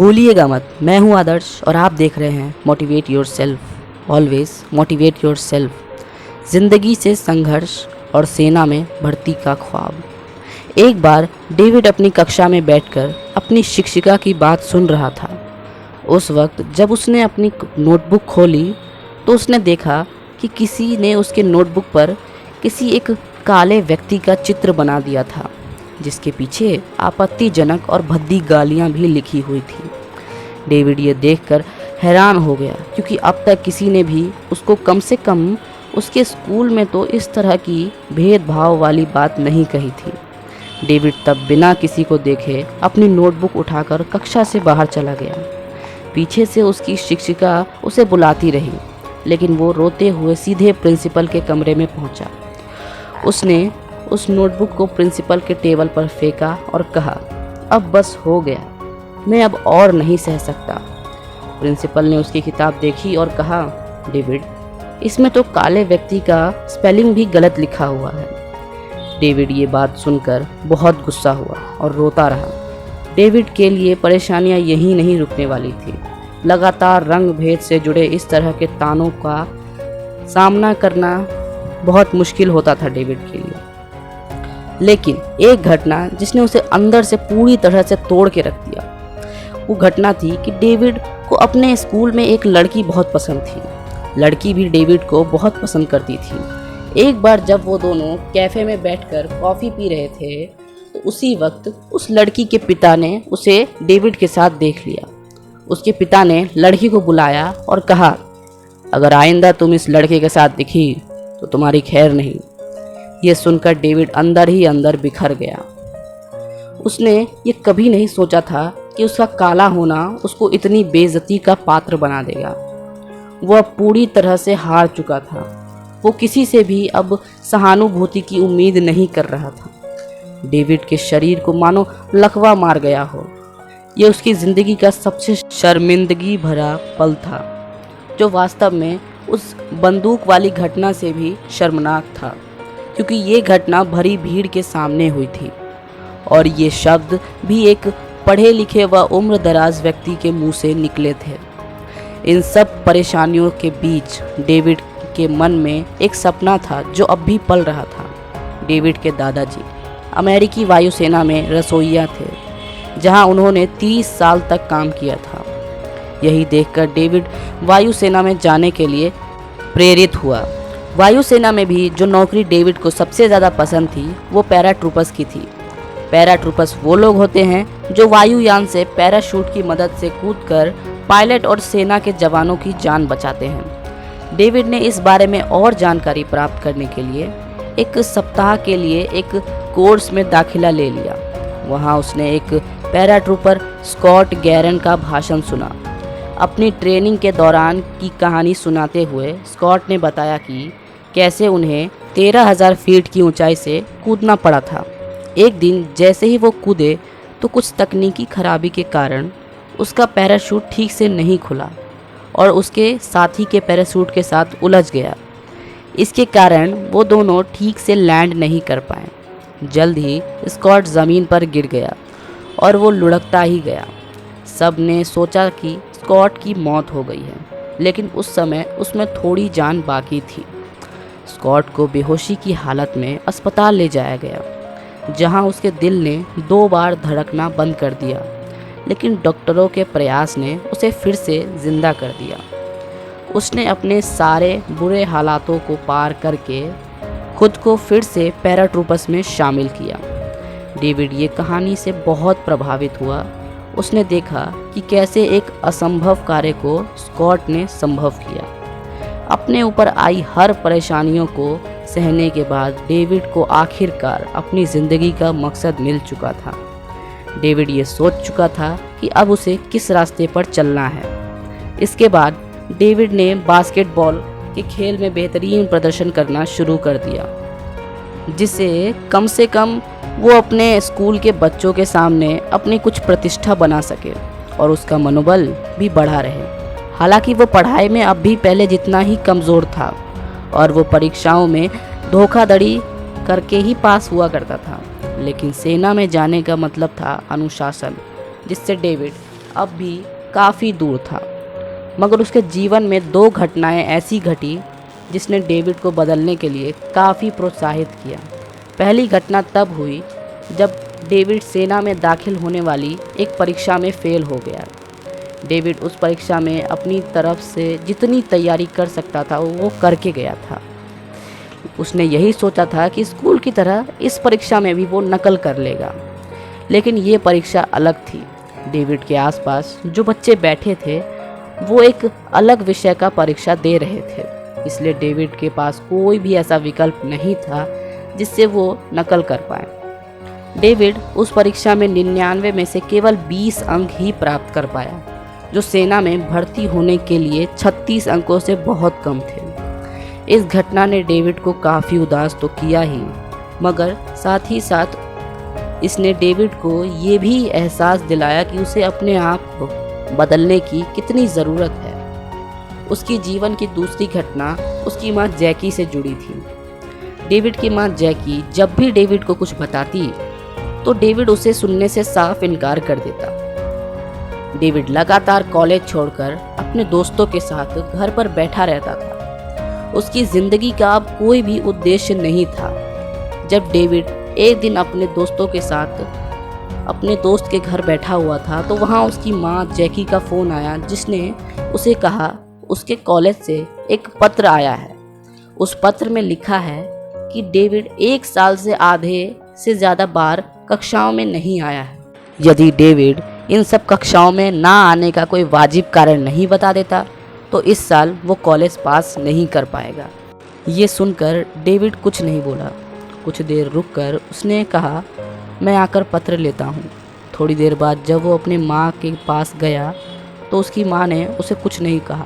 भूलिएगा मत, मैं हूँ आदर्श और आप देख रहे हैं motivate your self, always motivate your self. ज़िंदगी से संघर्ष और सेना में भर्ती का ख्वाब। एक बार डेविड अपनी कक्षा में बैठकर अपनी शिक्षिका की बात सुन रहा था। उस वक्त जब उसने अपनी नोटबुक खोली तो उसने देखा कि किसी ने उसके नोटबुक पर किसी एक काले व्यक्ति का चित्र बना दिया था, जिसके पीछे आपत्तिजनक और भद्दी गालियां भी लिखी हुई थी। डेविड ये देखकर हैरान हो गया, क्योंकि अब तक किसी ने भी उसको कम से कम उसके स्कूल में तो इस तरह की भेदभाव वाली बात नहीं कही थी। डेविड तब बिना किसी को देखे अपनी नोटबुक उठाकर कक्षा से बाहर चला गया। पीछे से उसकी शिक्षिका उसे बुलाती रही, लेकिन वो रोते हुए सीधे प्रिंसिपल के कमरे में पहुंचा। उसने उस नोटबुक को प्रिंसिपल के टेबल पर फेंका और कहा, अब बस हो गया, मैं अब और नहीं सह सकता। प्रिंसिपल ने उसकी किताब देखी और कहा, डेविड, इसमें तो काले व्यक्ति का स्पेलिंग भी गलत लिखा हुआ है। डेविड ये बात सुनकर बहुत गुस्सा हुआ और रोता रहा। डेविड के लिए परेशानियां यहीं नहीं रुकने वाली थी। लगातार रंग भेद से जुड़े इस तरह के तानों का सामना करना बहुत मुश्किल होता था डेविड के लिए। लेकिन एक घटना जिसने उसे अंदर से पूरी तरह से तोड़ के रख दिया, वो घटना थी कि डेविड को अपने स्कूल में एक लड़की बहुत पसंद थी। लड़की भी डेविड को बहुत पसंद करती थी। एक बार जब वो दोनों कैफ़े में बैठकर कॉफ़ी पी रहे थे तो उसी वक्त उस लड़की के पिता ने उसे डेविड के साथ देख लिया। उसके पिता ने लड़की को बुलाया और कहा, अगर आइंदा तुम इस लड़के के साथ दिखी तो तुम्हारी खैर नहीं। ये सुनकर डेविड अंदर ही अंदर बिखर गया। उसने ये कभी नहीं सोचा था कि उसका काला होना उसको इतनी बेइज्जती का पात्र बना देगा। वो अब पूरी तरह से हार चुका था। वो किसी से भी अब सहानुभूति की उम्मीद नहीं कर रहा था। डेविड के शरीर को मानो लकवा मार गया हो। यह उसकी ज़िंदगी का सबसे शर्मिंदगी भरा पल था, जो वास्तव में उस बंदूक वाली घटना से भी शर्मनाक था, क्योंकि ये घटना भरी भीड़ के सामने हुई थी और ये शब्द भी एक पढ़े लिखे व उम्र दराज व्यक्ति के मुंह से निकले थे। इन सब परेशानियों के बीच डेविड के मन में एक सपना था जो अब भी पल रहा था। डेविड के दादाजी अमेरिकी वायुसेना में रसोइया थे, जहां उन्होंने 30 साल तक काम किया था। यही देखकर डेविड वायुसेना में जाने के लिए प्रेरित हुआ। वायुसेना में भी जो नौकरी डेविड को सबसे ज़्यादा पसंद थी वो पैराट्रूपर्स की थी। पैराट्रूपर्स वो लोग होते हैं जो वायुयान से पैराशूट की मदद से कूदकर पायलट और सेना के जवानों की जान बचाते हैं। डेविड ने इस बारे में और जानकारी प्राप्त करने के लिए एक सप्ताह के लिए एक कोर्स में दाखिला ले लिया। वहाँ उसने एक पैराट्रूपर स्कॉट गैरन का भाषण सुना। अपनी ट्रेनिंग के दौरान की कहानी सुनाते हुए स्कॉट ने बताया कि कैसे उन्हें 13,000 फीट की ऊंचाई से कूदना पड़ा था। एक दिन जैसे ही वो कूदे तो कुछ तकनीकी खराबी के कारण उसका पैराशूट ठीक से नहीं खुला और उसके साथी के पैराशूट के साथ उलझ गया। इसके कारण वो दोनों ठीक से लैंड नहीं कर पाए। जल्द ही स्कॉट ज़मीन पर गिर गया और वो लुढ़कता ही गया। सब ने सोचा कि स्कॉट की मौत हो गई है, लेकिन उस समय उसमें थोड़ी जान बाकी थी। स्कॉट को बेहोशी की हालत में अस्पताल ले जाया गया, जहां उसके दिल ने 2 बार धड़कना बंद कर दिया, लेकिन डॉक्टरों के प्रयास ने उसे फिर से जिंदा कर दिया। उसने अपने सारे बुरे हालातों को पार करके खुद को फिर से पैराट्रूपर्स में शामिल किया। डेविड ये कहानी से बहुत प्रभावित हुआ। उसने देखा कि कैसे एक असंभव कार्य को स्कॉट ने संभव किया। अपने ऊपर आई हर परेशानियों को सहने के बाद डेविड को आखिरकार अपनी ज़िंदगी का मकसद मिल चुका था। डेविड ये सोच चुका था कि अब उसे किस रास्ते पर चलना है। इसके बाद डेविड ने बास्केटबॉल के खेल में बेहतरीन प्रदर्शन करना शुरू कर दिया, जिससे कम से कम वो अपने स्कूल के बच्चों के सामने अपनी कुछ प्रतिष्ठा बना सके और उसका मनोबल भी बढ़ा रहे। हालांकि वो पढ़ाई में अब भी पहले जितना ही कमज़ोर था और वो परीक्षाओं में धोखाधड़ी करके ही पास हुआ करता था, लेकिन सेना में जाने का मतलब था अनुशासन, जिससे डेविड अब भी काफ़ी दूर था, मगर उसके जीवन में 2 घटनाएं ऐसी घटी जिसने डेविड को बदलने के लिए काफ़ी प्रोत्साहित किया। पहली घटना तब हुई जब डेविड सेना में दाखिल होने वाली एक परीक्षा में फ़ेल हो गया। डेविड उस परीक्षा में अपनी तरफ से जितनी तैयारी कर सकता था वो करके गया था। उसने यही सोचा था कि स्कूल की तरह इस परीक्षा में भी वो नकल कर लेगा, लेकिन ये परीक्षा अलग थी। डेविड के आसपास जो बच्चे बैठे थे वो एक अलग विषय का परीक्षा दे रहे थे, इसलिए डेविड के पास कोई भी ऐसा विकल्प नहीं था जिससे वो नकल कर पाए। डेविड उस परीक्षा में 99 में से केवल 20 अंक ही प्राप्त कर पाया, जो सेना में भर्ती होने के लिए 36 अंकों से बहुत कम थे। इस घटना ने डेविड को काफ़ी उदास तो किया ही, मगर साथ ही साथ इसने डेविड को ये भी एहसास दिलाया कि उसे अपने आप को बदलने की कितनी ज़रूरत है। उसकी जीवन की दूसरी घटना उसकी माँ जैकी से जुड़ी थी। डेविड की माँ जैकी जब भी डेविड को कुछ बताती तो डेविड उसे सुनने से साफ इनकार कर देता। डेविड लगातार कॉलेज छोड़कर अपने दोस्तों के साथ घर पर बैठा रहता था। उसकी ज़िंदगी का अब कोई भी उद्देश्य नहीं था। जब डेविड एक दिन अपने दोस्तों के साथ अपने दोस्त के घर बैठा हुआ था तो वहाँ उसकी माँ जैकी का फ़ोन आया, जिसने उसे कहा उसके कॉलेज से एक पत्र आया है। उस पत्र में लिखा है कि डेविड 1 साल से आधे से ज़्यादा बार कक्षाओं में नहीं आया है। यदि डेविड इन सब कक्षाओं में ना आने का कोई वाजिब कारण नहीं बता देता तो इस साल वो कॉलेज पास नहीं कर पाएगा। ये सुनकर डेविड कुछ नहीं बोला। कुछ देर रुककर उसने कहा, मैं आकर पत्र लेता हूँ। थोड़ी देर बाद जब वो अपने माँ के पास गया तो उसकी माँ ने उसे कुछ नहीं कहा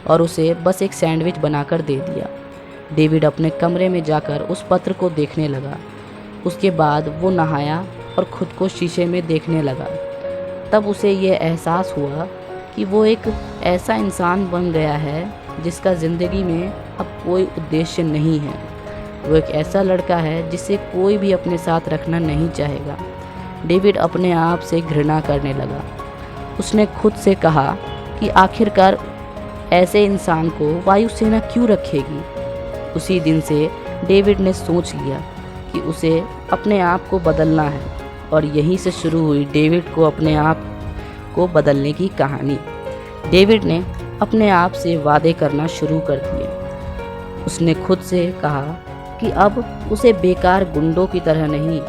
और उसे बस एक सैंडविच बनाकर दे दिया। डेविड अपने कमरे में जाकर उस पत्र को देखने लगा। उसके बाद वो नहाया और खुद को शीशे में देखने लगा। तब उसे ये एहसास हुआ कि वो एक ऐसा इंसान बन गया है जिसका ज़िंदगी में अब कोई उद्देश्य नहीं है। वो एक ऐसा लड़का है जिसे कोई भी अपने साथ रखना नहीं चाहेगा। डेविड अपने आप से घृणा करने लगा। उसने खुद से कहा कि आखिरकार ऐसे इंसान को वायुसेना क्यों रखेगी। उसी दिन से डेविड ने सोच लिया कि उसे अपने आप को बदलना है, और यहीं से शुरू हुई डेविड को अपने आप को बदलने की कहानी। डेविड ने अपने आप से वादे करना शुरू कर दिए। उसने खुद से कहा कि अब उसे बेकार गुंडों की तरह नहीं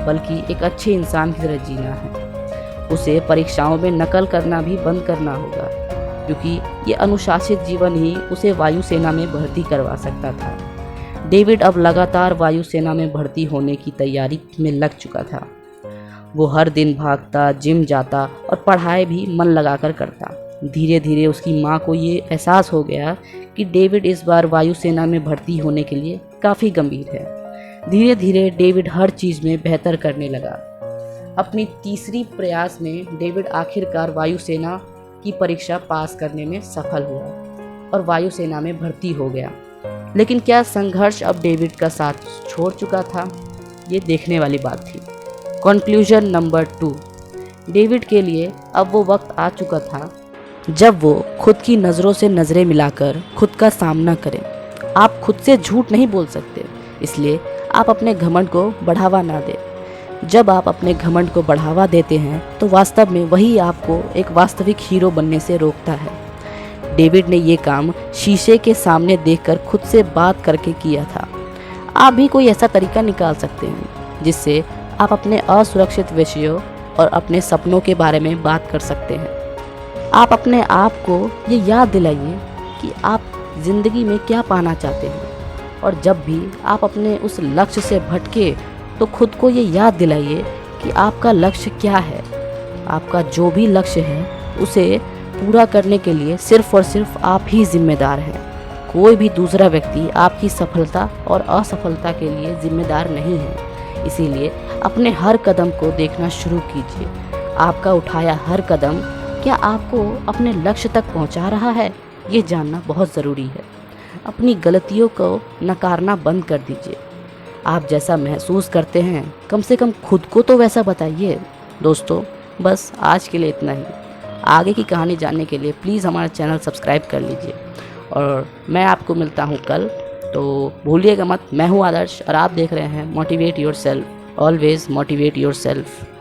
बल्कि एक अच्छे इंसान की तरह जीना है। उसे परीक्षाओं में नकल करना भी बंद करना होगा, क्योंकि ये अनुशासित जीवन ही उसे वायुसेना में भर्ती करवा सकता था। डेविड अब लगातार वायुसेना में भर्ती होने की तैयारी में लग चुका था। वो हर दिन भागता, जिम जाता और पढ़ाई भी मन लगाकर करता। धीरे धीरे उसकी माँ को ये एहसास हो गया कि डेविड इस बार वायुसेना में भर्ती होने के लिए काफ़ी गंभीर है। धीरे धीरे डेविड हर चीज़ में बेहतर करने लगा। अपनी तीसरी प्रयास में डेविड आखिरकार वायुसेना की परीक्षा पास करने में सफल हुआ और वायुसेना में भर्ती हो गया। लेकिन क्या संघर्ष अब डेविड का साथ छोड़ चुका था? ये देखने वाली बात थी। Conclusion number 2। डेविड के लिए अब वो वक्त आ चुका था जब वो खुद की नज़रों से नज़रें मिलाकर खुद का सामना करें। आप खुद से झूठ नहीं बोल सकते, इसलिए आप अपने घमंड को बढ़ावा ना दें। जब आप अपने घमंड को बढ़ावा देते हैं तो वास्तव में वही आपको एक वास्तविक हीरो बनने से रोकता है। डेविड ने ये काम शीशे के सामने देखकर खुद से बात करके किया था। आप भी कोई ऐसा तरीका निकाल सकते हैं जिससे आप अपने असुरक्षित विषयों और अपने सपनों के बारे में बात कर सकते हैं। आप अपने आप को ये याद दिलाइए कि आप ज़िंदगी में क्या पाना चाहते हैं, और जब भी आप अपने उस लक्ष्य से भटके तो खुद को ये याद दिलाइए कि आपका लक्ष्य क्या है। आपका जो भी लक्ष्य है उसे पूरा करने के लिए सिर्फ और सिर्फ आप ही जिम्मेदार हैं। कोई भी दूसरा व्यक्ति आपकी सफलता और असफलता के लिए जिम्मेदार नहीं है। इसीलिए अपने हर कदम को देखना शुरू कीजिए। आपका उठाया हर कदम क्या आपको अपने लक्ष्य तक पहुंचा रहा है, ये जानना बहुत ज़रूरी है। अपनी गलतियों को नकारना बंद कर दीजिए। आप जैसा महसूस करते हैं कम से कम खुद को तो वैसा बताइए। दोस्तों, बस आज के लिए इतना ही। आगे की कहानी जानने के लिए प्लीज़ हमारा चैनल सब्सक्राइब कर लीजिए और मैं आपको मिलता हूँ कल। तो भूलिएगा मत, मैं हूँ आदर्श और आप देख रहे हैं motivate your self, always motivate your self.